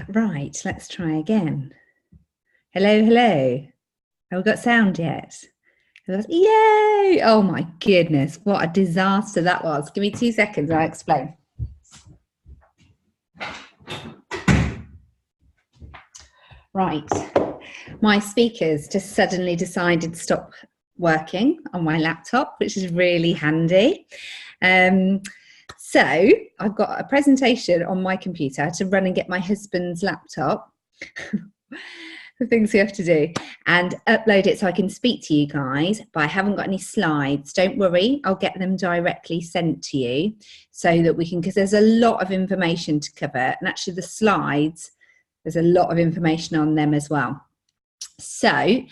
Right, let's try again. Hello, hello. Have we got sound yet? Yay! Oh my goodness, what a disaster that was. Give me 2 seconds, I'll explain. Right, my speakers just suddenly decided to stop working on my laptop, which is really handy. So I've got a presentation on my computer to run and get my husband's laptop. The things we have to do and upload it so I can speak to you guys, but I haven't got any slides. Don't worry, I'll get them directly sent to you so that we can, because there's a lot of information to cover, and actually the slides, there's a lot of information on them as well. So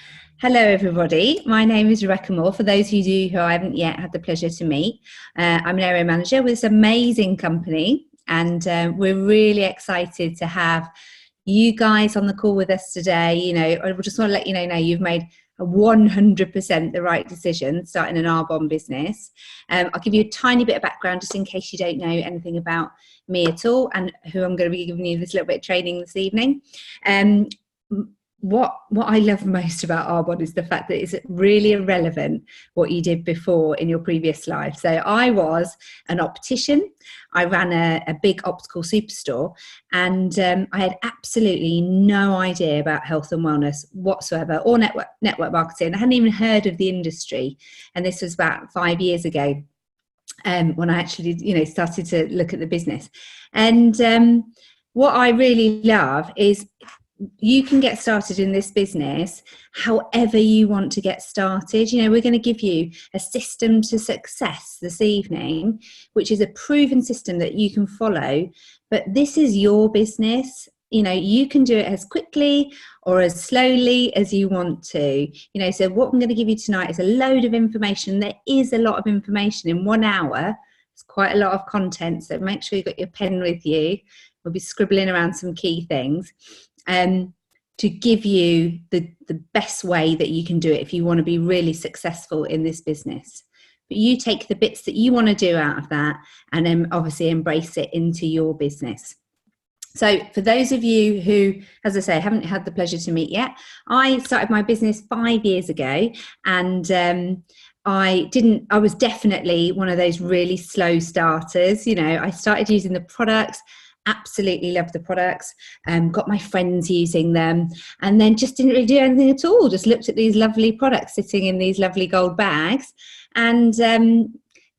hello everybody, my name is Rebecca Moore. For those of you who I haven't yet had the pleasure to meet, I'm an area manager with this amazing company, and we're really excited to have you guys on the call with us today. You know, I just want to let you know now you've made 100% the right decision starting an Arbonne business. I'll give you a tiny bit of background just in case you don't know anything about me at all and who I'm going to be giving you this little bit of training this evening. What I love most about Arbonne is the fact that it's really irrelevant what you did before in your previous life. So I was an optician. I ran a big optical superstore, and I had absolutely no idea about health and wellness whatsoever, or network marketing. I hadn't even heard of the industry, and this was about 5 years ago when I actually, started to look at the business. And what I really love is you can get started in this business however you want to get started. You know, we're going to give you a system to success this evening, which is a proven system that you can follow. But this is your business. You know, you can do it as quickly or as slowly as you want to. You know, so what I'm going to give you tonight is a load of information. There is a lot of information in 1 hour. It's quite a lot of content. So make sure you've got your pen with you. We'll be scribbling around some key things. To give you the best way that you can do it if you want to be really successful in this business. But you take the bits that you want to do out of that and then obviously embrace it into your business. So for those of you who, as I say, haven't had the pleasure to meet yet, I started my business 5 years ago, and I was definitely one of those really slow starters. You know, I started using the products, absolutely loved the products, got my friends using them, and then just didn't really do anything at all. Just looked at these lovely products sitting in these lovely gold bags, and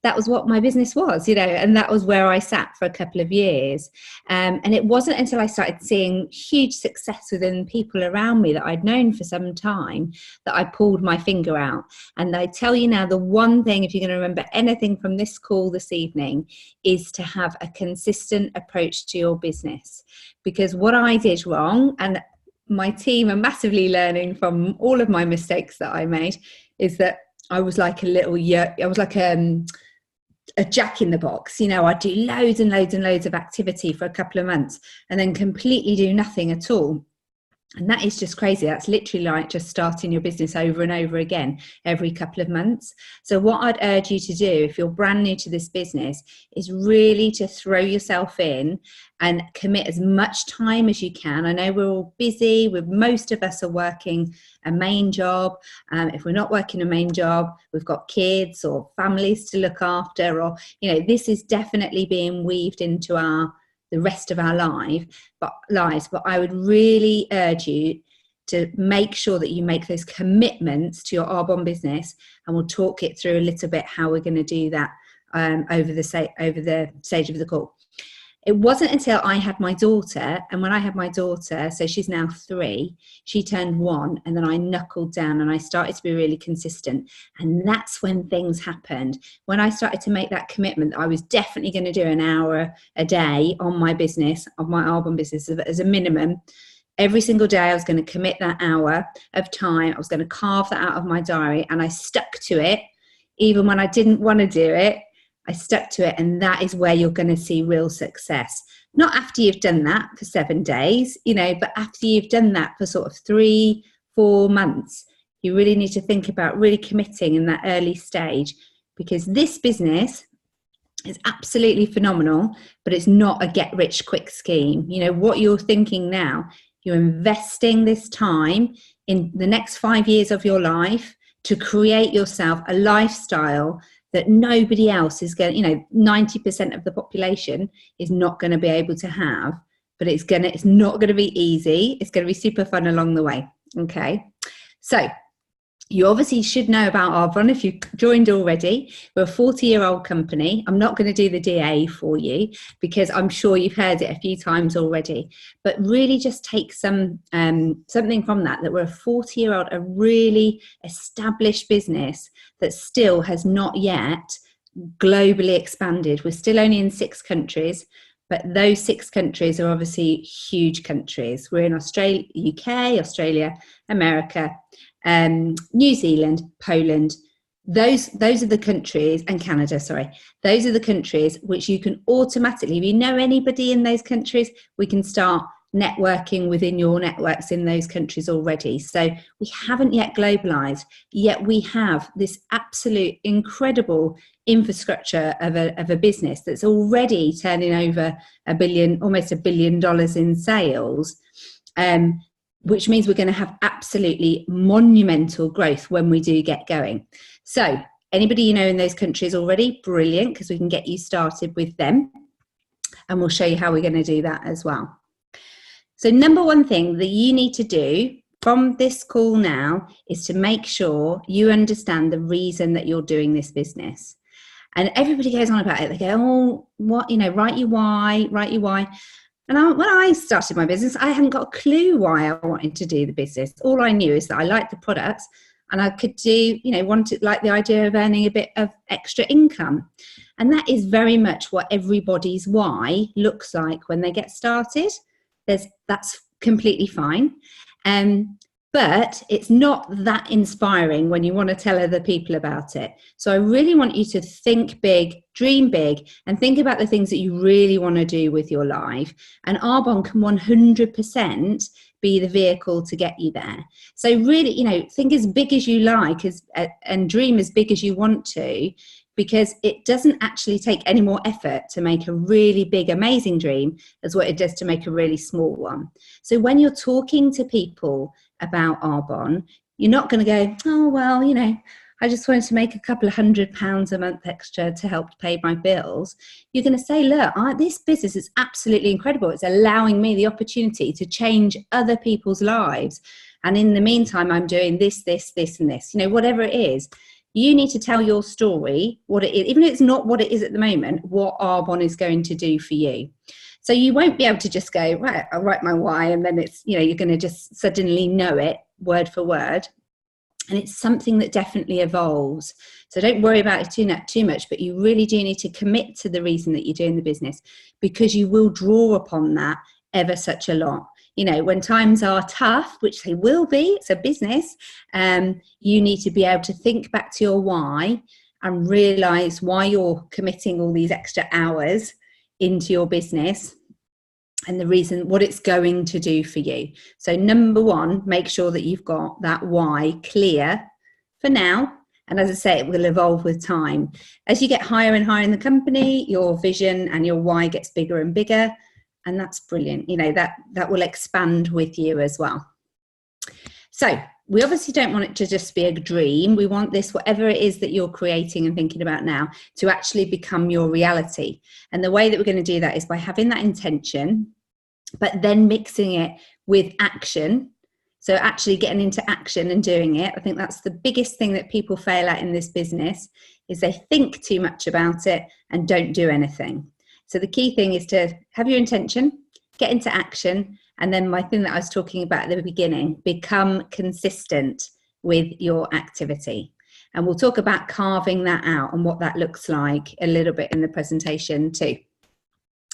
that was what my business was, you know, and that was where I sat for a couple of years. And it wasn't until I started seeing huge success within people around me that I'd known for some time that I pulled my finger out. And I tell you now, the one thing, if you're going to remember anything from this call this evening, is to have a consistent approach to your business. Because what I did wrong, and my team are massively learning from all of my mistakes that I made, is that I was like a jack in the box. You know, I'd do loads and loads and loads of activity for a couple of months and then completely do nothing at all. And that is just crazy. That's literally like just starting your business over and over again every couple of months. So what I'd urge you to do if you're brand new to this business is really to throw yourself in and commit as much time as you can. I know we're all busy. Most of us are working a main job. If we're not working a main job, we've got kids or families to look after, or, you know, this is definitely being weaved into the rest of our lives, but I would really urge you to make sure that you make those commitments to your Arbonne business, and we'll talk it through a little bit how we're going to do that over the stage of the call. It wasn't until I had my daughter, and when I had my daughter, so she's now 3, she turned 1, and then I knuckled down and I started to be really consistent. And that's when things happened. When I started to make that commitment, I was definitely going to do an hour a day on my business, on my Arbonne business as a minimum. Every single day I was going to commit that hour of time. I was going to carve that out of my diary, and I stuck to it. Even when I didn't want to do it, I stuck to it, and that is where you're going to see real success. Not after you've done that for 7 days, you know, but after you've done that for sort of 3-4 months, you really need to think about really committing in that early stage, because this business It's absolutely phenomenal, but it's not a get rich quick scheme. You know, what you're thinking now, you're investing this time in the next 5 years of your life to create yourself a lifestyle that nobody else is going, 90% of the population is not going to be able to have, but it's not going to be easy. It's going to be super fun along the way. Okay. So you obviously should know about Arbonne if you've joined already. We're a 40-year-old company. I'm not going to do the DA for you because I'm sure you've heard it a few times already. But really just take something from that we're a 40-year-old, a really established business that still has not yet globally expanded. We're still only in 6 countries. But those 6 countries are obviously huge countries. We're in Australia, UK, Australia, America, New Zealand, Poland. Those are the countries, and Canada, sorry. Those are the countries which you can automatically, if you know anybody in those countries, we can start networking within your networks in those countries already. So we haven't yet globalized, yet we have this absolute incredible infrastructure of a business that's already turning over almost $1 billion in sales, which means we're going to have absolutely monumental growth when we do get going. So anybody you know in those countries already, brilliant, because we can get you started with them, and we'll show you how we're going to do that as well. So number one thing that you need to do from this call now is to make sure you understand the reason that you're doing this business. And everybody goes on about it. They go, oh, what, write your why. And when I started my business, I hadn't got a clue why I wanted to do the business. All I knew is that I liked the products and I could wanted like the idea of earning a bit of extra income. And that is very much what everybody's why looks like when they get started. That's completely fine. But it's not that inspiring when you want to tell other people about it. So I really want you to think big, dream big, and think about the things that you really want to do with your life. And Arbonne can 100% be the vehicle to get you there. So really, think as big as you like and dream as big as you want to, because it doesn't actually take any more effort to make a really big, amazing dream as what it does to make a really small one. So when you're talking to people about Arbonne, you're not going to go, oh, well, I just wanted to make a couple of £100 a month extra to help pay my bills. You're going to say, look, this business is absolutely incredible. It's allowing me the opportunity to change other people's lives. And in the meantime, I'm doing this, this, this, and this, whatever it is. You need to tell your story, what it is, even if it's not what it is at the moment, what Arbonne is going to do for you. So you won't be able to just go, right, I'll write my why, and then it's, you're going to just suddenly know it word for word. And it's something that definitely evolves. So don't worry about it too much, but you really do need to commit to the reason that you're doing the business, because you will draw upon that ever such a lot. When times are tough, which they will be, it's a business, you need to be able to think back to your why and realize why you're committing all these extra hours into your business and the reason, what it's going to do for you. So number one, make sure that you've got that why clear for now. And as I say, it will evolve with time. As you get higher and higher in the company, your vision and your why gets bigger and bigger. And that's brilliant. That will expand with you as well. So we obviously don't want it to just be a dream. We want this, whatever it is that you're creating and thinking about now, to actually become your reality. And the way that we're going to do that is by having that intention, but then mixing it with action. So actually getting into action and doing it. I think that's the biggest thing that people fail at in this business, is they think too much about it and don't do anything. So the key thing is to have your intention, get into action, and then my thing that I was talking about at the beginning, become consistent with your activity. And we'll talk about carving that out and what that looks like a little bit in the presentation too.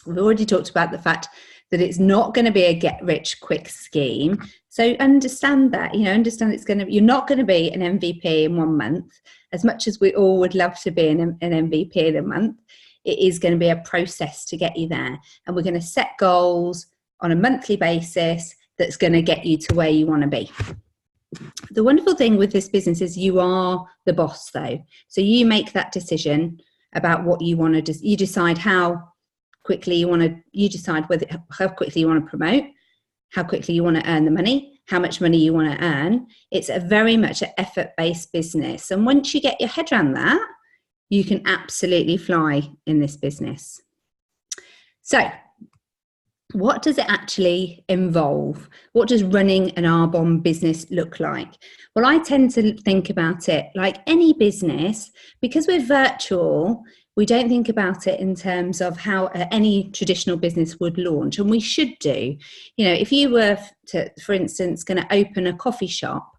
We've already talked about the fact that it's not going to be a get rich quick scheme. So understand that, understand you're not going to be an MVP in 1 month, as much as we all would love to be an MVP in a month. It is going to be a process to get you there. And we're going to set goals on a monthly basis that's going to get you to where you want to be. The wonderful thing with this business is you are the boss though. So you make that decision about what you want to do. You decide how quickly you decide how quickly you want to promote, how quickly you want to earn the money, how much money you want to earn. It's a very much an effort-based business. And once you get your head around that, you can absolutely fly in this business. So what does it actually involve? What does running an Arbonne business look like? Well, I tend to think about it like any business. Because we're virtual, we don't think about it in terms of how any traditional business would launch, and we should do. You know, if you were, for instance, going to open a coffee shop,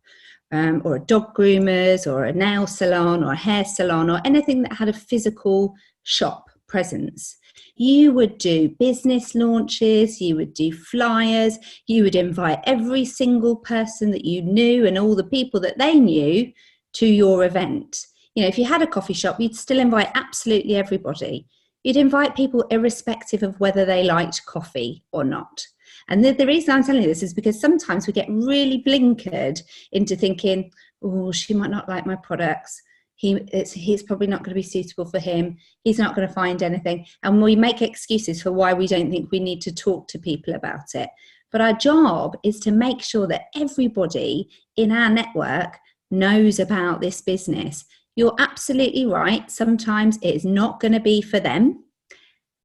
or a dog groomers, or a nail salon, or a hair salon, or anything that had a physical shop presence, you would do business launches, you would do flyers, you would invite every single person that you knew and all the people that they knew to your event. You know, if you had a coffee shop, you'd still invite absolutely everybody. You'd invite people irrespective of whether they liked coffee or not. And the reason I'm telling you this is because sometimes we get really blinkered into thinking, oh, she might not like my products. He's probably not going to be suitable for him. He's not going to find anything. And we make excuses for why we don't think we need to talk to people about it. But our job is to make sure that everybody in our network knows about this business. You're absolutely right. Sometimes it is not going to be for them.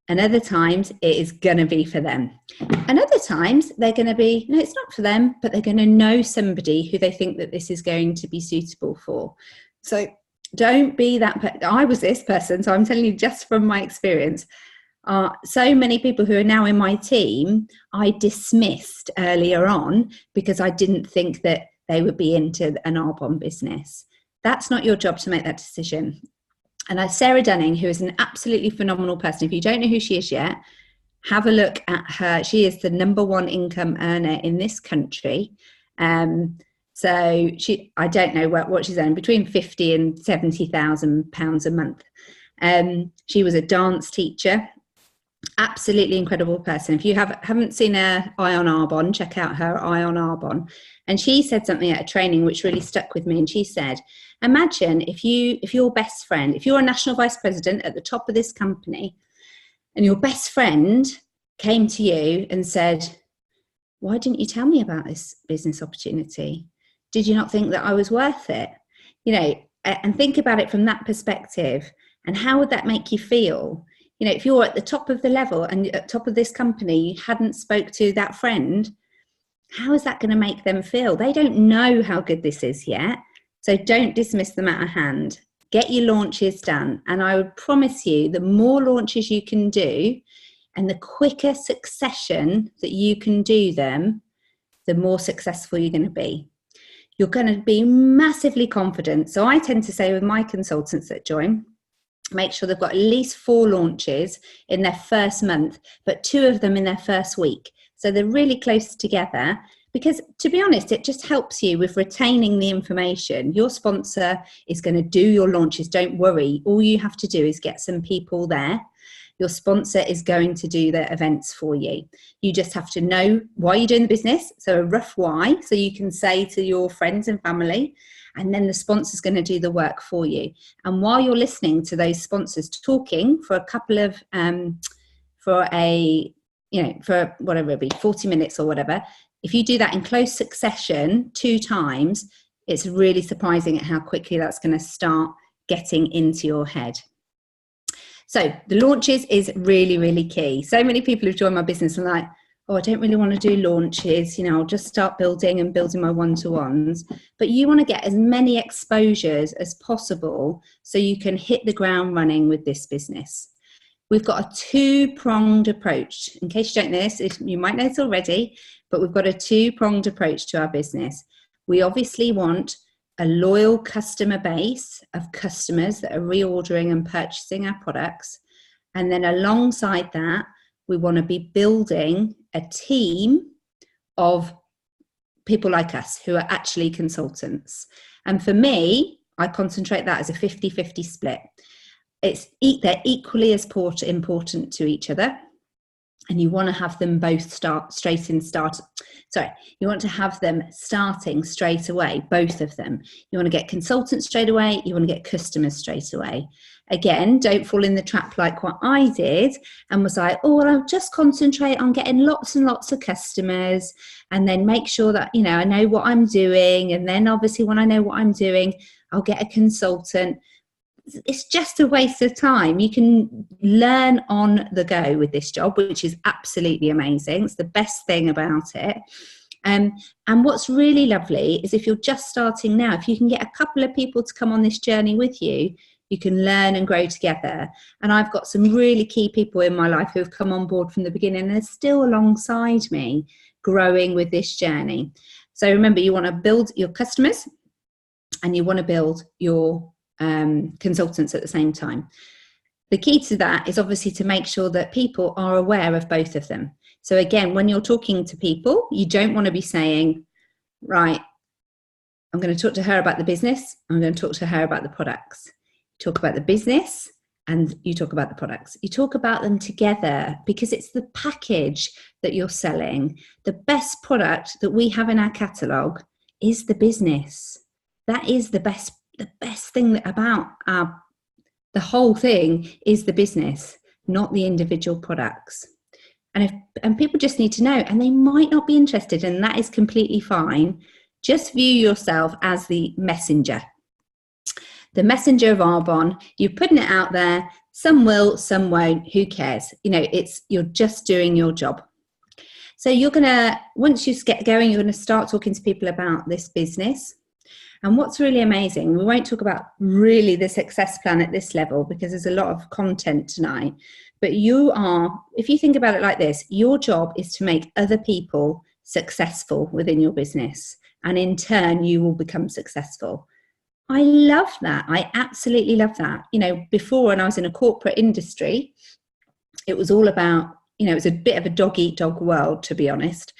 And other times it is going to be for them. And other times they're going to be, no, it's not for them, but they're going to know somebody who they think that this is going to be suitable for. So don't be that. I was this person, so I'm telling you just from my experience. So many people who are now in my team, I dismissed earlier on because I didn't think that they would be into an Arbonne business. That's not your job to make that decision. And Sarah Dunning, who is an absolutely phenomenal person, if you don't know who she is yet, have a look at her. She is the #1 income earner in this country. So I don't know what she's earning, between £50,000 and £70,000 a month. She was a dance teacher, absolutely incredible person. If you haven't seen her Eye on Arbonne, check out her Eye on Arbonne. And she said something at a training which really stuck with me. And she said, imagine if your best friend, if you're a national vice president at the top of this company, and your best friend came to you and said, why didn't you tell me about this business opportunity? Did you not think that I was worth it? You know, and think about it from that perspective. And how would that make you feel? You know, if you're at the top of the level and at the top of this company, you hadn't spoke to that friend, how is that going to make them feel? They don't know how good this is yet. So don't dismiss them out of hand. Get your launches done. And I would promise you, the more launches you can do and the quicker succession that you can do them, the more successful you're going to be. You're going to be massively confident. So I tend to say with my consultants that join, make sure they've got at least 4 launches in their first month, but 2 of them in their first week. So they're really close together, because to be honest, it just helps you with retaining the information. Your sponsor is going to do your launches. Don't worry. All you have to do is get some people there. Your sponsor is going to do the events for you. You just have to know why you're doing the business. So a rough why, so you can say to your friends and family, and then the sponsor's going to do the work for you. And while you're listening to those sponsors talking for a couple of, for whatever it be, 40 minutes or whatever, if you do that in close succession 2 times, it's really surprising at how quickly that's going to start getting into your head. So the launches is really, really key. So many people who've joined my business are like, oh, I don't really want to do launches. You know, I'll just start building my one-to-ones. But you want to get as many exposures as possible so you can hit the ground running with this business. We've got a 2-pronged approach. In case you don't know this, you might know this already, but we've got a 2-pronged approach to our business. We obviously want a loyal customer base of customers that are reordering and purchasing our products. And then alongside that, we want to be building a team of people like us who are actually consultants. And for me, I concentrate that as a 50-50 split. They're equally as important to each other. and you want to have them both you want to have them starting straight away, both of them. You want to get consultants straight away, you want to get customers straight away. Again, don't fall in the trap like what I did and was like, oh, well, I'll just concentrate on getting lots and lots of customers and then make sure that, you know, I know what I'm doing. And then obviously when I know what I'm doing, I'll get a consultant. It's just a waste of time. You can learn on the go with this job, which is absolutely amazing. It's the best thing about it. And what's really lovely is if you're just starting now, if you can get a couple of people to come on this journey with you, you can learn and grow together. And I've got some really key people in my life who have come on board from the beginning and are still alongside me growing with this journey. So remember, you want to build your customers and you want to build your consultants at the same time. The key to that is obviously to make sure that people are aware of both of them. So again, when you're talking to people, you don't want to be saying, right, I'm going to talk to her about the business, I'm going to talk to her about the products. Talk about the business and you talk about the products. You talk about them together because it's the package that you're selling. The best product that we have in our catalogue is the business. That is the best thing about the whole thing is the business, not the individual products. And people just need to know, and they might not be interested, and that is completely fine. Just view yourself as the messenger of Arbonne. You're putting it out there. Some will, some won't. Who cares? You know, you're just doing your job. So once you get going, you're going to start talking to people about this business. And what's really amazing, we won't talk about really the success plan at this level because there's a lot of content tonight, but if you think about it like this, your job is to make other people successful within your business. And in turn, you will become successful. I love that. I absolutely love that. You know, before when I was in a corporate industry, it was all about, you know, it was a bit of a dog-eat-dog world, to be honest.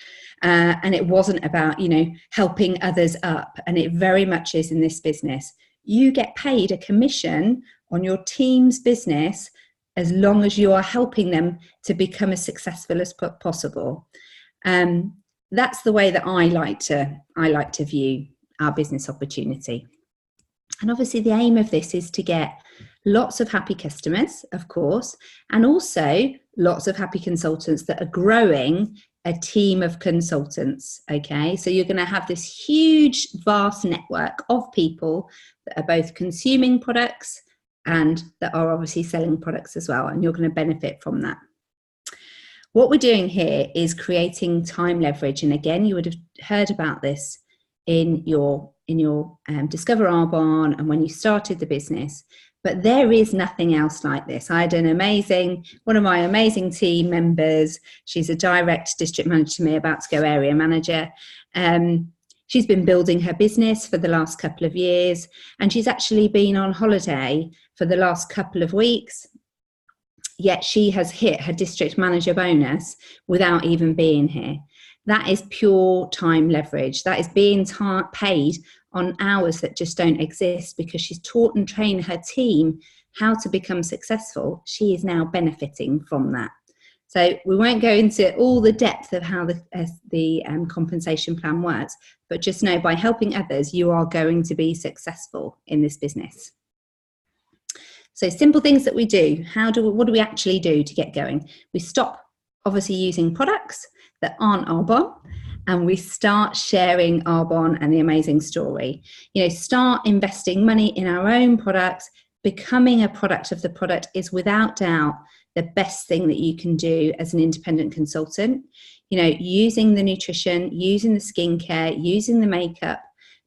And it wasn't about, you know, helping others up. And it very much is in this business. You get paid a commission on your team's business as long as you are helping them to become as successful as possible. That's the way that I like to view our business opportunity. And obviously the aim of this is to get lots of happy customers, of course, and also lots of happy consultants that are growing a team of consultants. Okay, so you're going to have this huge, vast network of people that are both consuming products and that are obviously selling products as well, and you're going to benefit from that. What we're doing here is creating time leverage, and again, you would have heard about this in your Discover Arbonne and when you started the business. But there is nothing else like this. I had one of my amazing team members, she's a direct district manager to me, about to go area manager. She's been building her business for the last couple of years, and she's actually been on holiday for the last couple of weeks. Yet she has hit her district manager bonus without even being here. That is pure time leverage. That is being paid on hours that just don't exist because she's taught and trained her team how to become successful. She is now benefiting from that. So we won't go into all the depth of how the compensation plan works, but just know by helping others, you are going to be successful in this business. So simple things that we do. What do we actually do to get going? We stop obviously using products that aren't Arbonne, and we start sharing Arbonne and the amazing story. You know, start investing money in our own products. Becoming a product of the product is without doubt the best thing that you can do as an independent consultant. You know, using the nutrition, using the skincare, using the makeup,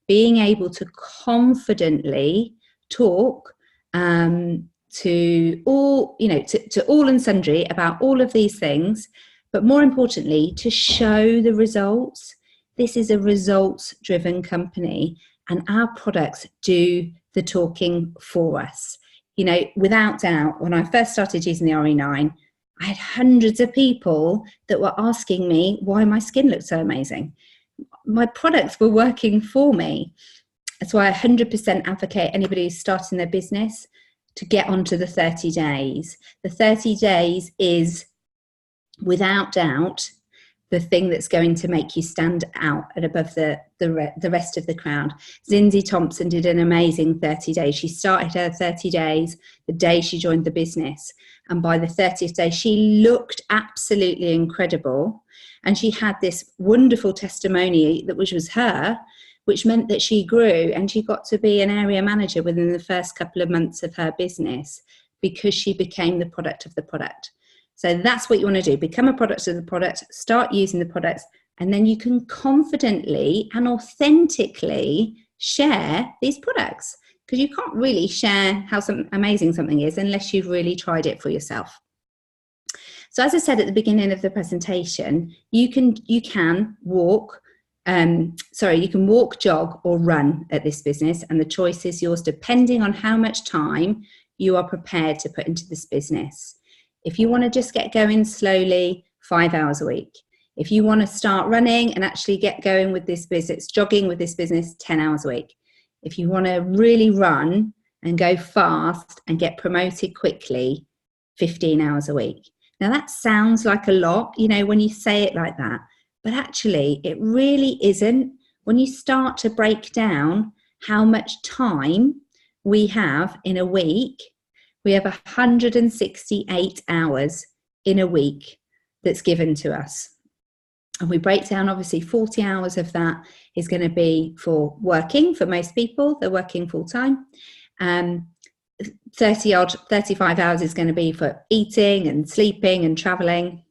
being able to confidently talk to all, you know, to all and sundry about all of these things, but more importantly, to show the results. This is a results-driven company, and our products do the talking for us. You know, without doubt, when I first started using the RE9, I had hundreds of people that were asking me why my skin looked so amazing. My products were working for me. That's why I 100% advocate anybody who's starting their business to get onto the 30 days. The 30 days is without doubt, the thing that's going to make you stand out and above the rest of the crowd. Zinzi Thompson did an amazing 30 days. She started her 30 days the day she joined the business. And by the 30th day, she looked absolutely incredible. And she had this wonderful testimony which was her, which meant that she grew and she got to be an area manager within the first couple of months of her business because she became the product of the product. So that's what you want to do. Become a product of the product, start using the products, and then you can confidently and authentically share these products, because you can't really share how amazing something is unless you've really tried it for yourself. So as I said at the beginning of the presentation, you can walk, jog or run at this business, and the choice is yours depending on how much time you are prepared to put into this business. If you want to just get going slowly, 5 hours a week. If you want to start running and actually get going with this business, jogging with this business, 10 hours a week. If you want to really run and go fast and get promoted quickly, 15 hours a week. Now that sounds like a lot, when you say it like that, but actually it really isn't. When you start to break down how much time we have in a week, we have 168 hours in a week that's given to us. And we break down, obviously, 40 hours of that is going to be for working. For most people, they're working full time. 35 hours is going to be for eating and sleeping and traveling.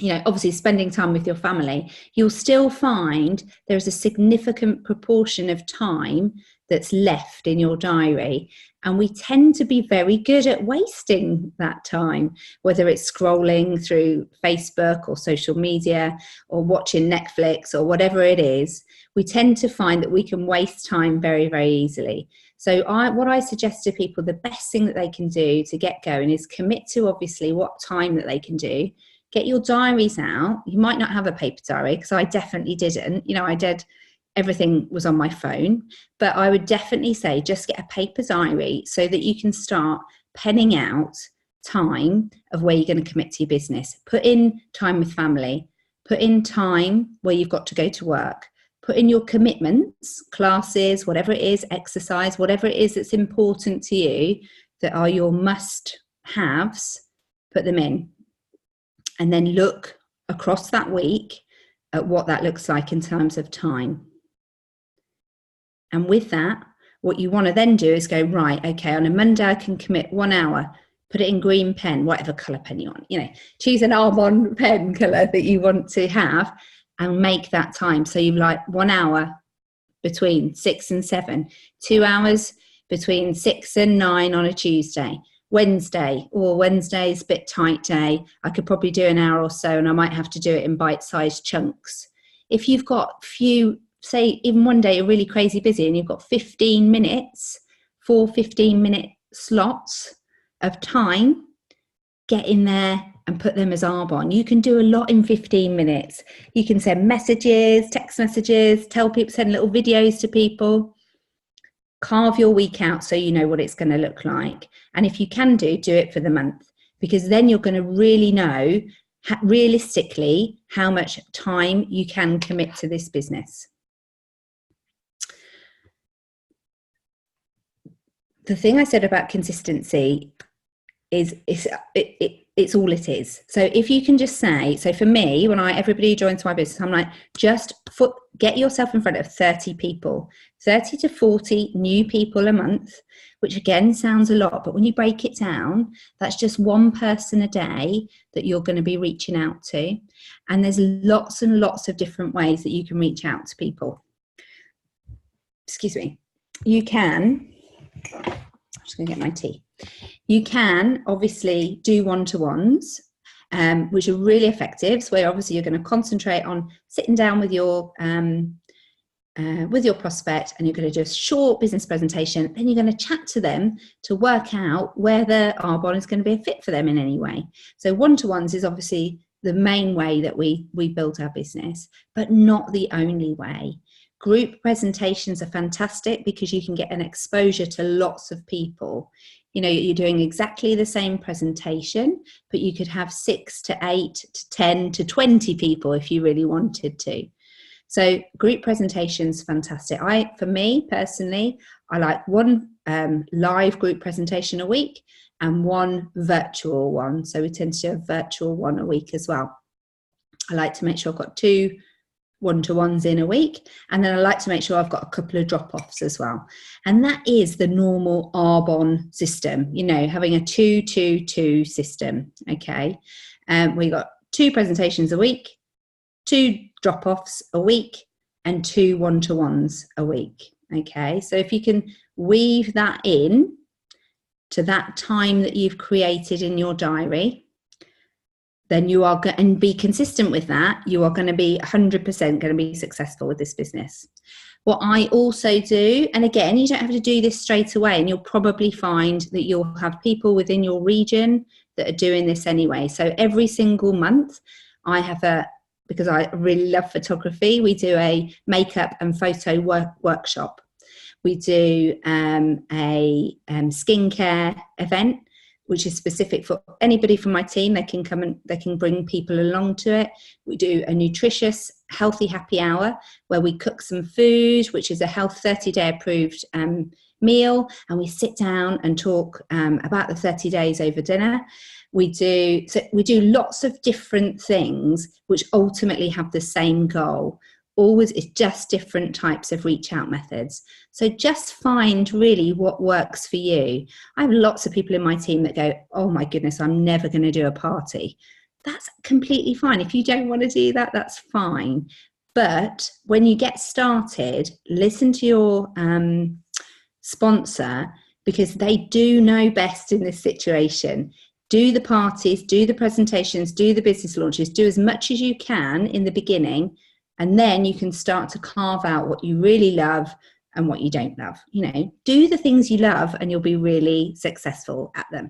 Obviously spending time with your family. You'll still find there's a significant proportion of time that's left in your diary. And we tend to be very good at wasting that time, whether it's scrolling through Facebook or social media or watching Netflix or whatever it is. We tend to find that we can waste time very, very easily. So what I suggest to people, the best thing that they can do to get going is commit to obviously what time that they can do. Get your diaries out. You might not have a paper diary, because I definitely didn't. I did. Everything was on my phone, but I would definitely say just get a paper diary so that you can start penning out time of where you're going to commit to your business. Put in time with family, put in time where you've got to go to work, put in your commitments, classes, whatever it is, exercise, whatever it is that's important to you, that are your must-haves, put them in. And then look across that week at what that looks like in terms of time. And with that, what you want to then do is go, right, okay, on a Monday I can commit 1 hour, put it in green pen, whatever colour pen you want, choose an Arbonne pen colour that you want to have and make that time. So you 1 hour between 6 and 7, 2 hours between 6 and 9 on a Tuesday. Wednesday's a bit tight day. I could probably do an hour or so, and I might have to do it in bite-sized chunks. If you've got say even one day you're really crazy busy and you've got 15 minutes, 4 15-minute slots of time, get in there and put them as Arbonne. You can do a lot in 15 minutes. You can send messages, text messages, tell people, send little videos to people. Carve your week out so you know what it's going to look like. And if you can do it for the month, because then you're going to really know realistically how much time you can commit to this business. The thing I said about consistency is it's all it is. So if you can just say, so for me, when everybody joins my business, I'm like, get yourself in front of 30 people, 30 to 40 new people a month, which again sounds a lot, but when you break it down, that's just one person a day that you're going to be reaching out to. And there's lots and lots of different ways that you can reach out to people. Excuse me. You can, I'm just going to get my tea. You can obviously do one-to-ones, which are really effective. So where obviously you're going to concentrate on sitting down with your prospect, and you're going to do a short business presentation. Then you're going to chat to them to work out whether Arbonne is going to be a fit for them in any way. So one-to-ones is obviously the main way that we build our business, but not the only way. group presentations are fantastic because you can get an exposure to lots of people. You know, you're doing exactly the same presentation, but you could have 6 to 8 to 10 to 20 people if you really wanted to. So group presentations, fantastic. For me personally, I like one live group presentation a week and one virtual one. So we tend to do a virtual one a week as well. I like to make sure I've got 2 one-to-ones in a week, and then I like to make sure I've got a couple of drop-offs as well. And that is the normal Arbonne system, you know, having a 2-2-2 system. Okay, we got 2 presentations a week, 2 drop-offs a week, and 2 one-to-ones a week. Okay, so if you can weave that in to that time that you've created in your diary, then you are going and be consistent with that, you are going to be 100% going to be successful with this business. What I also do, and again, you don't have to do this straight away, and you'll probably find that you'll have people within your region that are doing this anyway. So every single month I have because I really love photography, we do a makeup and photo workshop. We do a skincare event, which is specific for anybody from my team. They can come and they can bring people along to it. We do a nutritious, healthy happy hour where we cook some food, which is a Health 30-day approved meal, and we sit down and talk about the 30 days over dinner. We do lots of different things which ultimately have the same goal. Always, it's just different types of reach out methods. So just find really what works for you. I have lots of people in my team that go, oh my goodness, I'm never going to do a party. That's completely fine. If you don't want to do that, that's fine. But when you get started, listen to your sponsor, because they do know best in this situation. Do the parties, do the presentations, do the business launches, do as much as you can in the beginning. And then you can start to carve out what you really love and what you don't love. You know, do the things you love and you'll be really successful at them.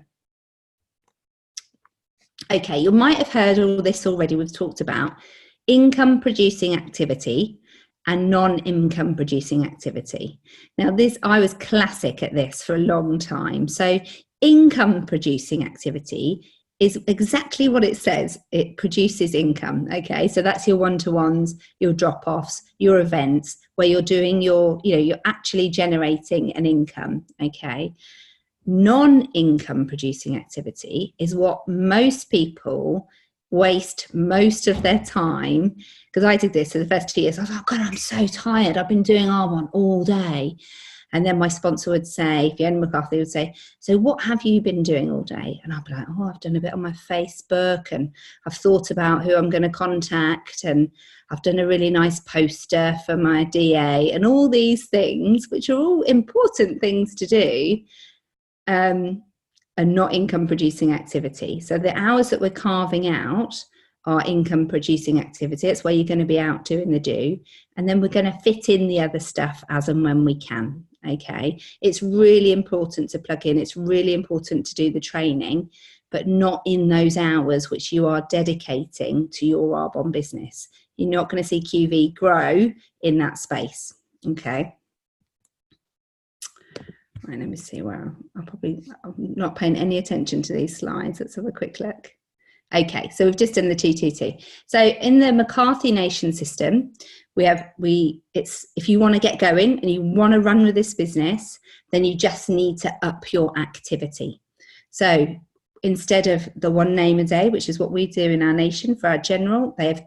Okay, you might have heard all this already. We've talked about income producing activity and non-income producing activity. Now I was classic at this for a long time. So income producing activity is exactly what it says. It produces income. Okay, so that's your one-to-ones, your drop-offs, your events where you're doing you're actually generating an income. Okay, non-income producing activity is what most people waste most of their time, because I did this for the first 2 years. I was like, oh God, I'm so tired. I've been doing Arbonne all day. And then my sponsor would say, Fiona McCarthy would say, so what have you been doing all day? And I'd be like, oh, I've done a bit on my Facebook, and I've thought about who I'm going to contact, and I've done a really nice poster for my DA, and all these things, which are all important things to do, are not income producing activity. So the hours that we're carving out are income producing activity. It's where you're going to be out doing the do. And then we're going to fit in the other stuff as and when we can. Okay, it's really important to plug in. It's really important to do the training, but not in those hours which you are dedicating to your Arbonne business. You're not going to see QV grow in that space. Okay. Right, let me see where I'm not paying any attention to these slides. Let's have a quick look. Okay, so we've just done the 2-2-2. So in the McCarthy Nation system, if you want to get going and you want to run with this business, then you just need to up your activity. So instead of the 1 name a day, which is what we do in our nation for our general, they have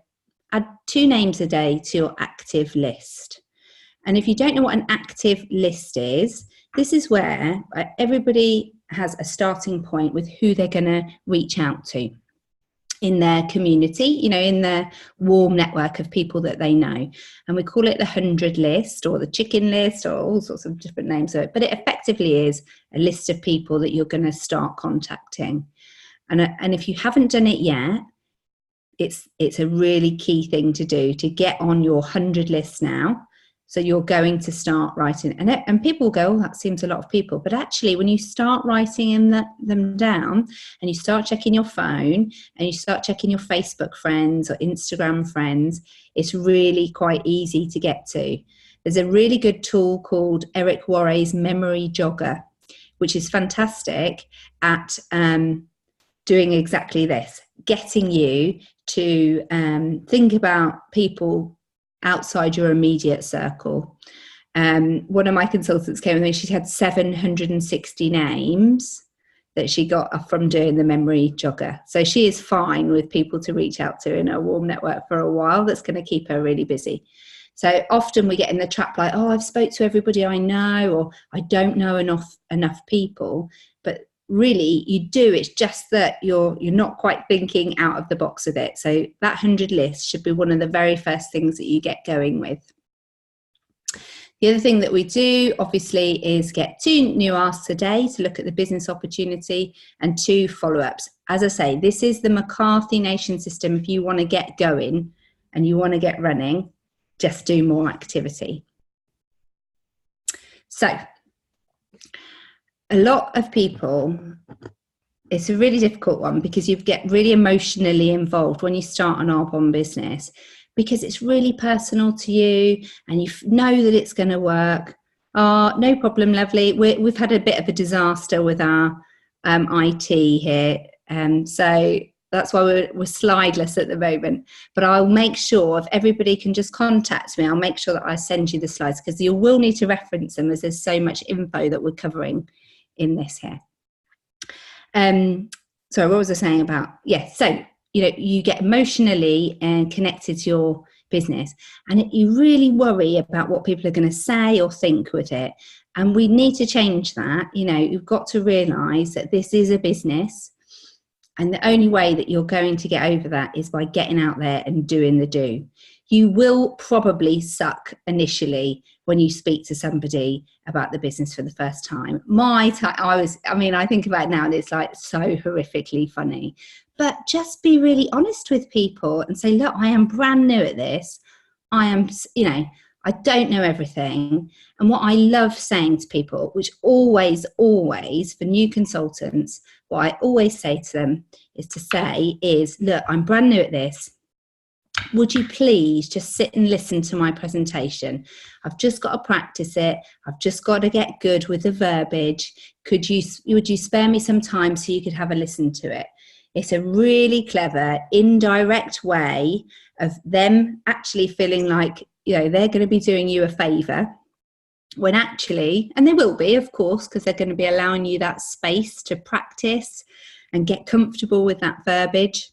add 2 names a day to your active list. And if you don't know what an active list is, this is where everybody has a starting point with who they're going to reach out to in their community, you know, in their warm network of people that they know. And we call it the 100 list or the chicken list or all sorts of different names of it. But it effectively is a list of people that you're going to start contacting. And if you haven't done it yet, it's a really key thing to do, to get on your 100 list now. So you're going to start writing, and people go, oh, that seems a lot of people. But actually, when you start writing them down, and you start checking your phone, and you start checking your Facebook friends or Instagram friends, it's really quite easy to get to. there's a really good tool called Eric Worre's Memory Jogger, which is fantastic at doing exactly this, getting you to think about people outside your immediate circle. One of my consultants came with me, she had 760 names that she got from doing the memory jogger. So she is fine with people to reach out to in her warm network for a while. That's going to keep her really busy. So often we get in the trap like, oh, I've spoke to everybody I know, or I don't know enough people. But really you do, it's just that you're not quite thinking out of the box with it. So that 100 list should be one of the very first things that you get going with. The other thing that we do, obviously, is get 2 new asks a day to look at the business opportunity and 2 follow-ups. As I say, this is the McCarthy Nation system. If you want to get going and you want to get running, just do more activity. So, a lot of people, it's a really difficult one because you get really emotionally involved when you start an Arbonne business, because it's really personal to you and you know that it's going to work. Oh, no problem, lovely. We've had a bit of a disaster with our IT here. So that's why we're slideless at the moment. But I'll make sure, if everybody can just contact me, I'll make sure that I send you the slides, because you will need to reference them as there's so much info that we're covering in this here. Sorry, what was I saying about? Yeah, so you get emotionally connected to your business, and you really worry about what people are going to say or think with it. And we need to change that. You've got to realise that this is a business, and the only way that you're going to get over that is by getting out there and doing the do. You will probably suck initially when you speak to somebody about the business for the first time. I think about it now and it's like so horrifically funny. But just be really honest with people and say, look, I am brand new at this. I don't know everything. And what I love saying to people, which always, for new consultants, what I always say to them is, look, I'm brand new at this. Would you please just sit and listen to my presentation? I've just got to practice it. I've just got to get good with the verbiage. Would you spare me some time so you could have a listen to it? It's a really clever, indirect way of them actually feeling like, they're going to be doing you a favour, when actually, and they will be, of course, because they're going to be allowing you that space to practice and get comfortable with that verbiage.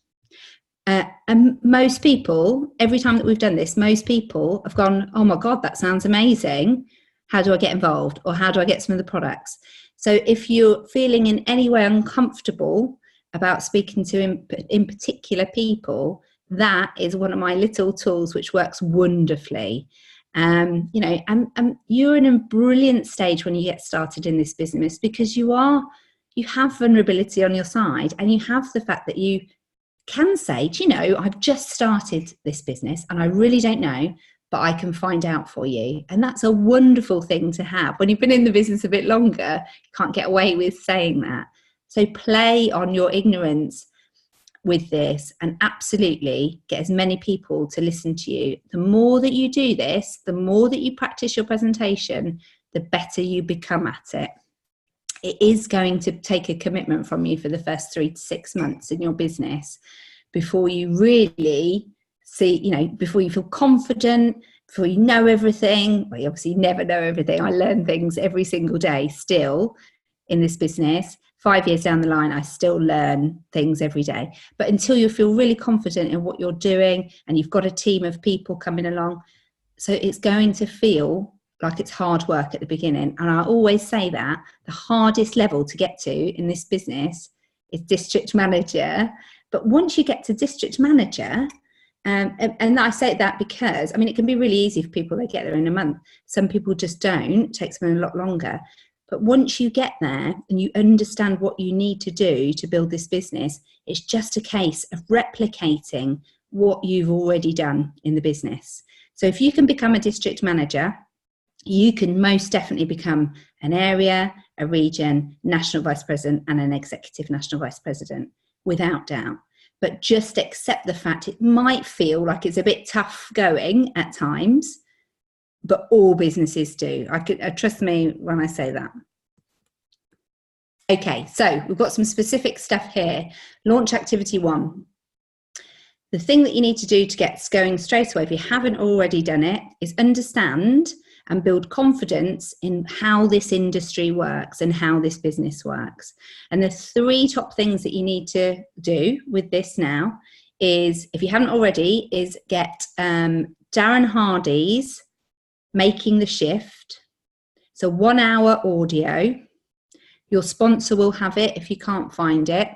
And most people, every time that we've done this, most people have gone, oh my God, that sounds amazing. How do I get involved? Or how do I get some of the products? So if you're feeling in any way uncomfortable about speaking to in particular people, that is one of my little tools which works wonderfully. And you're in a brilliant stage when you get started in this business, because you have vulnerability on your side, and you have the fact that you can say, I've just started this business and I really don't know, but I can find out for you. And that's a wonderful thing to have. When you've been in the business a bit longer, you can't get away with saying that. So play on your ignorance with this and absolutely get as many people to listen to you. The more that you do this, the more that you practice your presentation, the better you become at it. It is going to take a commitment from you for the first 3 to 6 months in your business before you really see, before you feel confident, before you know everything. Well, you obviously never know everything. I learn things every single day still in this business. 5 years down the line, I still learn things every day. But until you feel really confident in what you're doing and you've got a team of people coming along, so it's going to feel like it's hard work at the beginning. And I always say that the hardest level to get to in this business is district manager. But once you get to district manager, and I say that because, it can be really easy for people, they get there in a month. Some people just don't, it takes them a lot longer. But once you get there and you understand what you need to do to build this business, it's just a case of replicating what you've already done in the business. So if you can become a district manager, you can most definitely become an area, a region, national vice president, and an executive national vice president, without doubt. But just accept the fact it might feel like it's a bit tough going at times, but all businesses do. Trust me when I say that. Okay, so we've got some specific stuff here. Launch activity 1. The thing that you need to do to get going straight away, if you haven't already done it, is understand and build confidence in how this industry works and how this business works. And the 3 top things that you need to do with this now is, if you haven't already, is get Darren Hardy's Making the Shift. So 1 hour audio. Your sponsor will have it if you can't find it.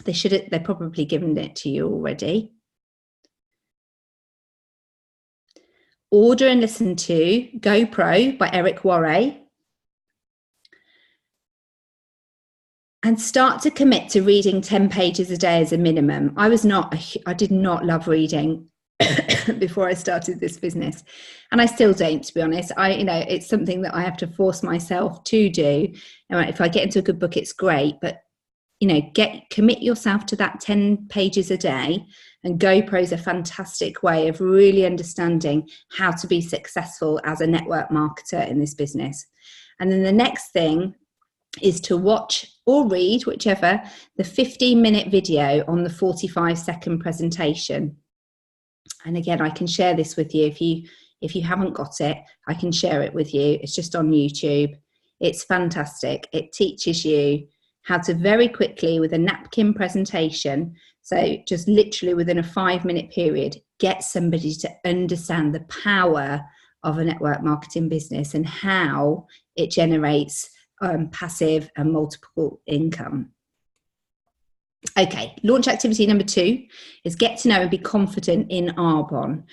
They're probably given it to you already. Order and listen to GoPro by Eric Worre. And start to commit to reading 10 pages a day as a minimum. I did not love reading before I started this business, and I still don't, to be honest. It's something that I have to force myself to do. And if I get into a good book, it's great, but commit yourself to that 10 pages a day. And GoPro is a fantastic way of really understanding how to be successful as a network marketer in this business. And then the next thing is to watch or read, whichever, the 15-minute video on the 45-second presentation. And again, I can share this with you. If you haven't got it, I can share it with you. It's just on YouTube. It's fantastic. It teaches you how to very quickly, with a napkin presentation, so just literally within a 5-minute period, get somebody to understand the power of a network marketing business and how it generates passive and multiple income. Okay, launch activity number 2 is get to know and be confident in Arbonne.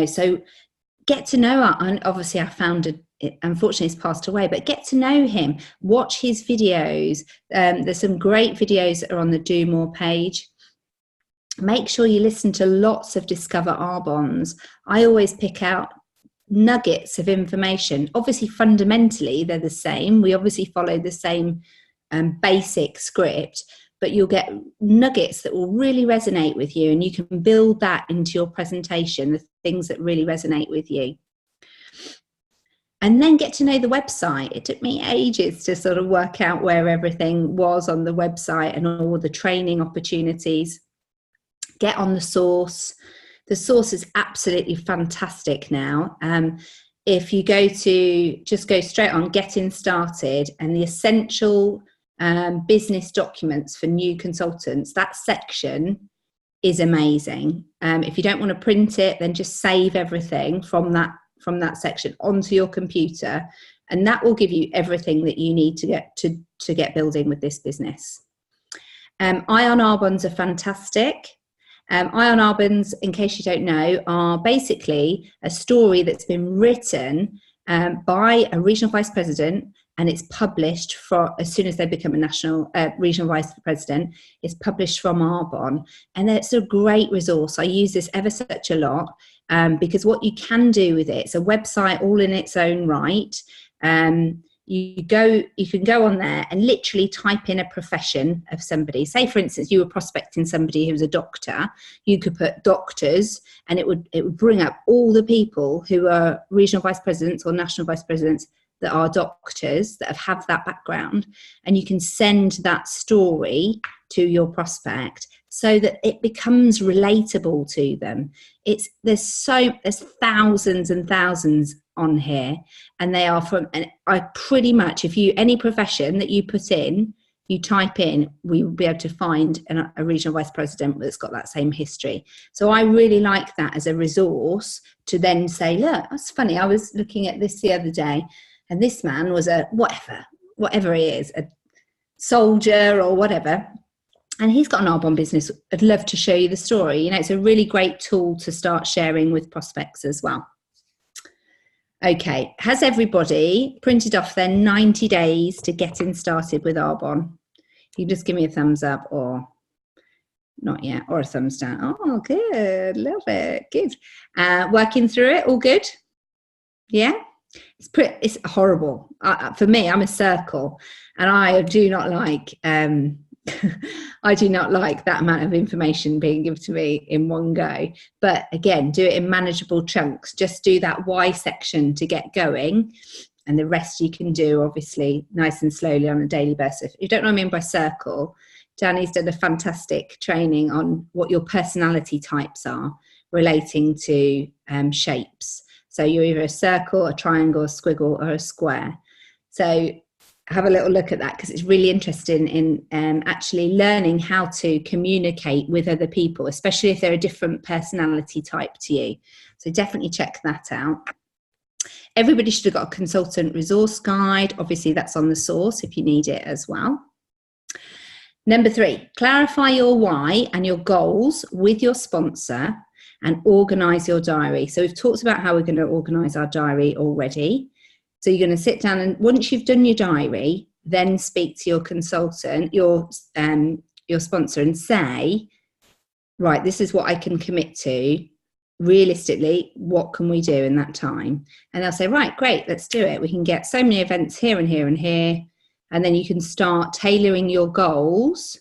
So get to know, and obviously our founder, unfortunately, has passed away, but get to know him, watch his videos. There's some great videos that are on the Do More page. Make sure you listen to lots of Discover Arbonnes. I always pick out nuggets of information. Obviously, fundamentally, they're the same. We obviously follow the same basic script, but you'll get nuggets that will really resonate with you, and you can build that into your presentation, the things that really resonate with you. And then get to know the website. It took me ages to sort of work out where everything was on the website and all the training opportunities. Get on the source. The source is absolutely fantastic now. If you go straight on Getting Started and the essential business documents for new consultants, that section is amazing. If you don't want to print it, then just save everything from that section onto your computer, and that will give you everything that you need to get building with this business. Ion Arbonnes are fantastic. Ion Arbonnes, in case you don't know, are basically a story that's been written by a regional vice president, and it's published as soon as they become a national regional vice president. It's published from Arbonne, and it's a great resource. I use this ever such a lot because what you can do with it, it's a website all in its own right. You can go on there and literally type in a profession of somebody. Say, for instance, you were prospecting somebody who was a doctor. You could put doctors, and it would bring up all the people who are regional vice presidents or national vice presidents that are doctors that have that background, and you can send that story to your prospect so that it becomes relatable to them. There's thousands and thousands on here, and they are and I pretty much, any profession that you put in, you type in, we will be able to find a regional vice president that's got that same history. So I really like that as a resource to then say, look, that's funny, I was looking at this the other day, and this man was a whatever he is, a soldier or whatever, and he's got an Arbonne business. I'd love to show you the story. It's a really great tool to start sharing with prospects as well. Okay, has everybody printed off their 90 days to getting started with Arbonne? You just give me a thumbs up or not yet, or a thumbs down. Oh, good, love it, good. Working through it, all good? Yeah? It's horrible. For me, I'm a circle, and I do not like I do not like that amount of information being given to me in one go. But again, do it in manageable chunks. Just do that why section to get going, and the rest you can do obviously nice and slowly on a daily basis. If you don't know what I mean by circle, Danny's done a fantastic training on what your personality types are relating to shapes. So you're either a circle, a triangle, a squiggle, or a square. So have a little look at that, because it's really interesting in actually learning how to communicate with other people, especially if they're a different personality type to you. So definitely check that out. Everybody should have got a consultant resource guide. Obviously, that's on the source if you need it as well. Number 3, clarify your why and your goals with your sponsor and organise your diary. So we've talked about how we're going to organise our diary already. So you're going to sit down, and once you've done your diary, then speak to your consultant, your sponsor, and say, right, this is what I can commit to. Realistically, what can we do in that time? And they'll say, right, great, let's do it. We can get so many events here and here and here. And then you can start tailoring your goals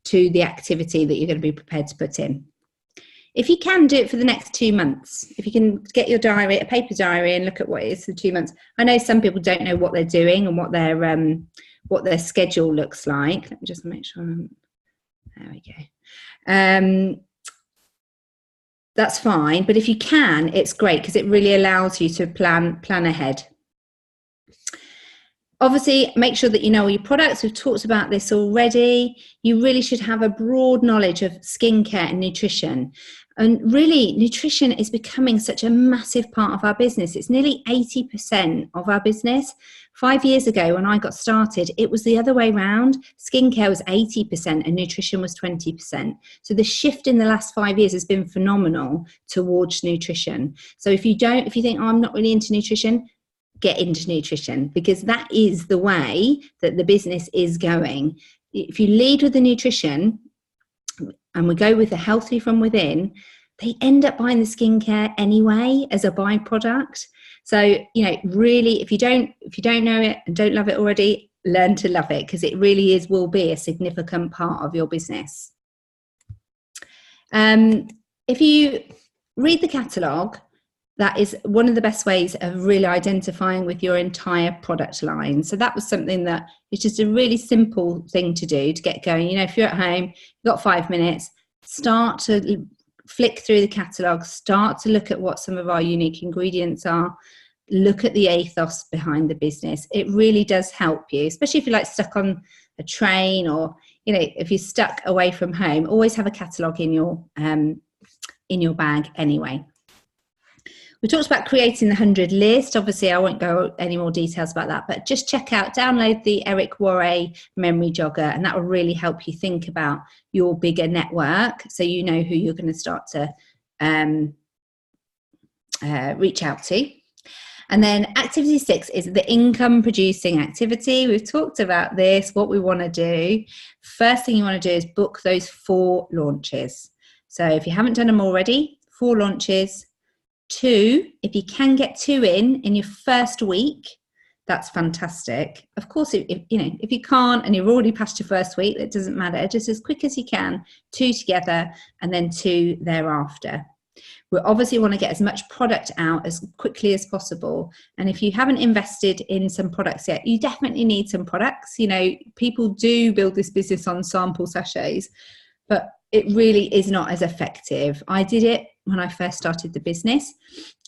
to the activity that you're going to be prepared to put in. If you can, do it for the next 2 months. If you can get your diary, a paper diary, and look at what it is for 2 months. I know some people don't know what they're doing and what their schedule looks like. Let me just make sure. There we go. That's fine. But if you can, it's great, because it really allows you to plan ahead. Obviously, make sure that you know all your products. We've talked about this already. You really should have a broad knowledge of skincare and nutrition. And really, nutrition is becoming such a massive part of our business. It's nearly 80% of our business. 5 years ago, when I got started, it was the other way around. Skincare was 80% and nutrition was 20%. So the shift in the last 5 years has been phenomenal towards nutrition. So if you think, oh, I'm not really into nutrition, get into nutrition, because that is the way that the business is going. If you lead with the nutrition and we go with the healthy from within, they end up buying the skincare anyway as a byproduct. So, really, if you don't know it and don't love it already, learn to love it, because it really will be a significant part of your business. If you read the catalogue, that is one of the best ways of really identifying with your entire product line. So that was something that is just a really simple thing to do to get going. If you're at home, you've got 5 minutes, start to flick through the catalogue, start to look at what some of our unique ingredients are, look at the ethos behind the business. It really does help you, especially if you're stuck on a train, or, if you're stuck away from home, always have a catalogue in your bag anyway. We talked about creating the 100 list. Obviously, I won't go any more details about that, but just download the Eric Worre memory jogger, and that will really help you think about your bigger network, so you know who you're going to start to reach out to. And then activity 6 is the income producing activity. We've talked about this, what we want to do. First thing you want to do is book those 4 launches. So if you haven't done them already, 4 launches. 2, if you can get 2 in your first week, that's fantastic. Of course, if you can't and you're already past your first week, it doesn't matter. Just as quick as you can, 2 together, and then 2 thereafter. We obviously want to get as much product out as quickly as possible. And if you haven't invested in some products yet, you definitely need some products. People do build this business on sample sachets, but it really is not as effective. I did it when I first started the business.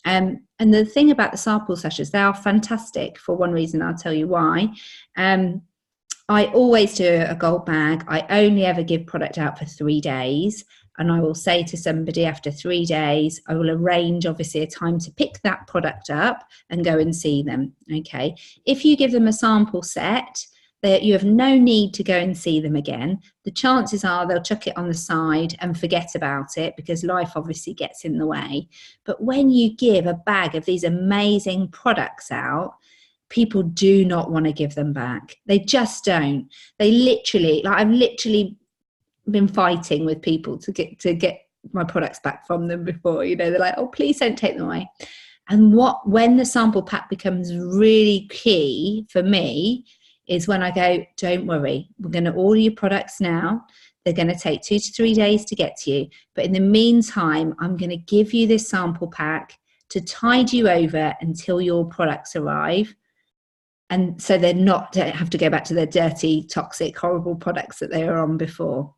And the thing about the sample sachets, they are fantastic for one reason. I'll tell you why. I always do a gold bag. I only ever give product out for 3 days. And I will say to somebody after 3 days, I will arrange obviously a time to pick that product up and go and see them. Okay. If you give them a sample set, you have no need to go and see them again. The chances are they'll chuck it on the side and forget about it, because life obviously gets in the way. But when you give a bag of these amazing products out, people do not want to give them back. They just don't. They literally, I've literally been fighting with people to get my products back from them before. They're like, oh, please don't take them away. And when the sample pack becomes really key for me is when I go, don't worry, we're going to order your products now. They're going to take 2 to 3 days to get to you. But in the meantime, I'm going to give you this sample pack to tide you over until your products arrive. And so don't have to go back to their dirty, toxic, horrible products that they were on before.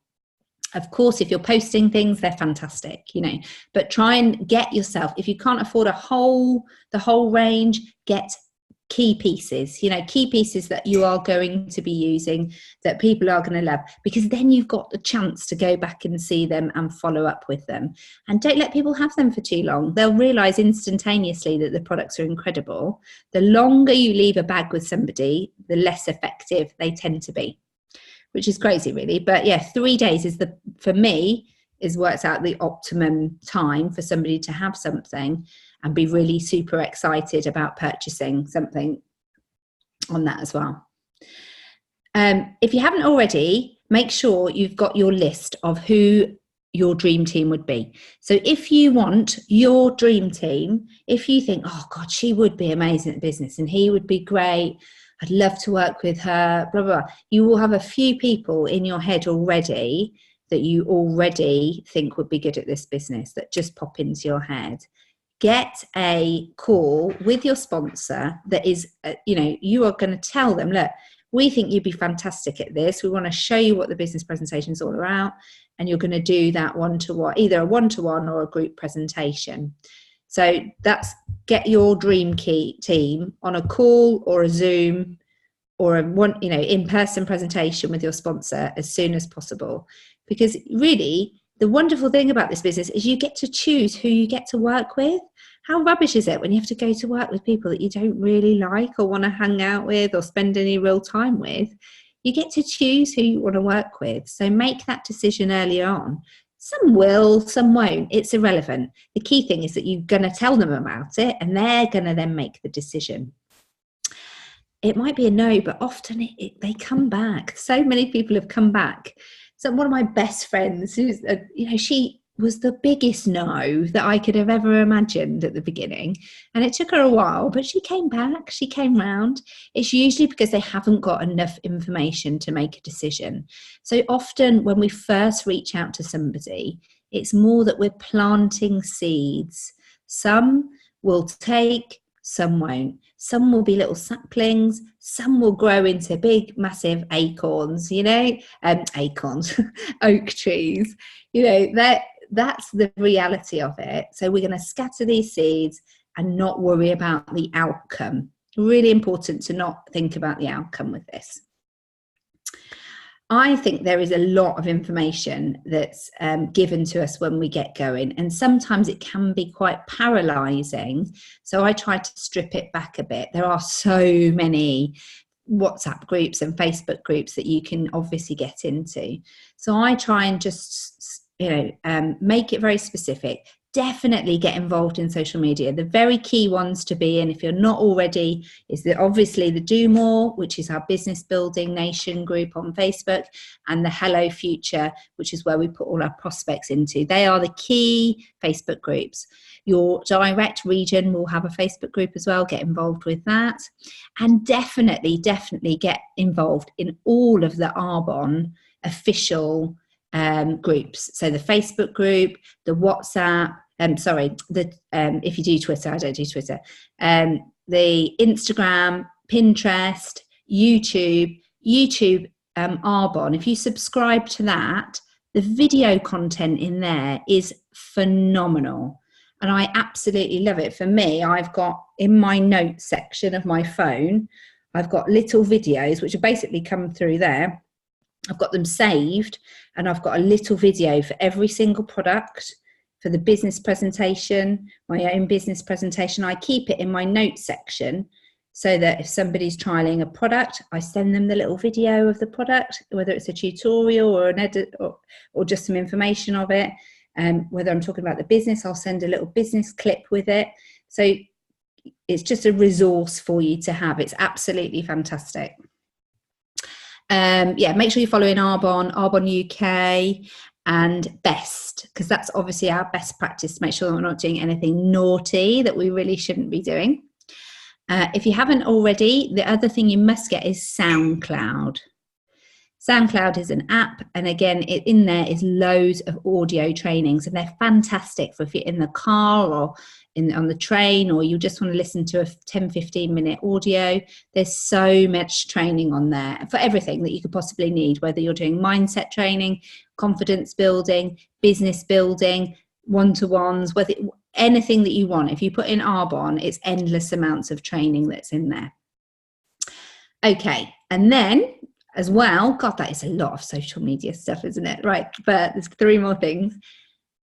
Of course, if you're posting things, they're fantastic, but try and get yourself, if you can't afford the whole range, get key pieces, key pieces that you are going to be using, that people are going to love, because then you've got the chance to go back and see them and follow up with them. And don't let people have them for too long. They'll realize instantaneously that the products are incredible. The longer you leave a bag with somebody, the less effective they tend to be, which is crazy really. But yeah, 3 days for me works out the optimum time for somebody to have something and be really super excited about purchasing something on that as well. If you haven't already, make sure you've got your list of who your dream team would be. So if you want your dream team, if you think, oh God, she would be amazing at business and he would be great, I'd love to work with her, blah, blah, blah. You will have a few people in your head already that you already think would be good at this business that just pop into your head. Get a call with your sponsor that is, you are going to tell them, look, we think you'd be fantastic at this. We want to show you what the business presentation is all about. And you're going to do that one-to-one, either a one-to-one or a group presentation. So that's get your dream team on a call or a Zoom or a in-person presentation with your sponsor as soon as possible. Because really, the wonderful thing about this business is you get to choose who you get to work with. How rubbish is it when you have to go to work with people that you don't really like or want to hang out with or spend any real time with? You get to choose who you want to work with. So make that decision early on. Some will, some won't. It's irrelevant. The key thing is that you're going to tell them about it and they're going to then make the decision. It might be a no, but often they come back. So many people have come back. So one of my best friends, she was the biggest no that I could have ever imagined at the beginning. And it took her a while, but she came back, she came round. It's usually because they haven't got enough information to make a decision. So often when we first reach out to somebody, it's more that we're planting seeds. Some will take, some won't. Some will be little saplings, some will grow into big, massive acorns, acorns, oak trees, that's the reality of it. So we're going to scatter these seeds and not worry about the outcome. Really important to not think about the outcome with this. I think there is a lot of information that's given to us when we get going, and sometimes it can be quite paralyzing. So I try to strip it back a bit. There are so many WhatsApp groups and Facebook groups that you can obviously get into. So I try and just, make it very specific. Definitely get involved in social media. The very key ones to be in, if you're not already, is obviously the Do More, which is our business building nation group on Facebook, and the Hello Future, which is where we put all our prospects into. They are the key Facebook groups. Your direct region will have a Facebook group as well. Get involved with that. And definitely get involved in all of the Arbonne official groups. So the Facebook group, the WhatsApp, if you do Twitter, I don't do Twitter, the Instagram, Pinterest, YouTube Arbonne. If you subscribe to that, the video content in there is phenomenal. And I absolutely love it. For me, I've got in my notes section of my phone, I've got little videos which have basically come through there. I've got them saved, and I've got a little video for every single product, for the business presentation, my own business presentation. I keep it in my notes section so that if somebody's trialing a product, I send them the little video of the product, whether it's a tutorial or an edit or just some information of it. Whether I'm talking about the business, I'll send a little business clip with it. So it's just a resource for you to have. It's absolutely fantastic. Make sure you're following Arbonne UK and BEST, because that's obviously our best practice to make sure that we're not doing anything naughty that we really shouldn't be doing. If you haven't already, the other thing you must get is SoundCloud. SoundCloud is an app, and again, in there is loads of audio trainings, and they're fantastic for if you're in the car or on the train, or you just want to listen to a 10-15 minute audio. There's so much training on there for everything that you could possibly need, whether you're doing mindset training, confidence building, business building, one-to-ones, whether anything that you want. If you put in Arbonne, it's endless amounts of training that's in there. Okay, and then as well, God, that is a lot of social media stuff, isn't it? Right, but there's 3 more things.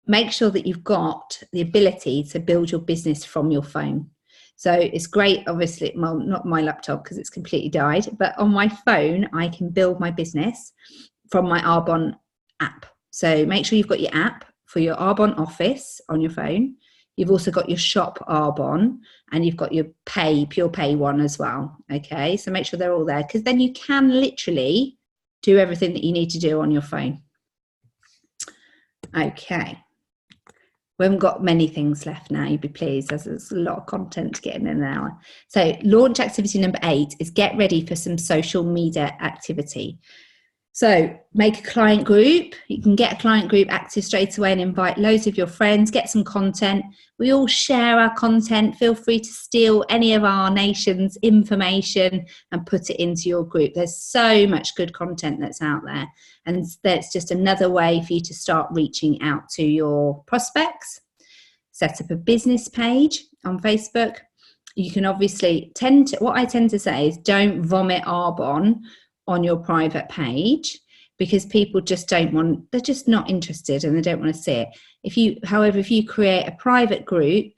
Make sure that you've got the ability to build your business from your phone. So it's great, obviously, well, not my laptop because it's completely died, but on my phone, I can build my business from my Arbonne app. So make sure you've got your app for your Arbonne office on your phone. You've also got your shop Arbonne, and you've got your pure pay one as well. Okay, so make sure they're all there, because then you can literally do everything that you need to do on your phone. Okay, we haven't got many things left now, you'd be pleased, as there's a lot of content to get in an hour. So launch activity number 8 is get ready for some social media activity. So make a client group. You can get a client group active straight away and invite loads of your friends, get some content. We all share our content. Feel free to steal any of our nation's information and put it into your group. There's so much good content that's out there. And that's just another way for you to start reaching out to your prospects. Set up a business page on Facebook. You can obviously what I tend to say is don't vomit Arbonne on your private page, because people just they're just not interested and they don't want to see it. However, if you create a private group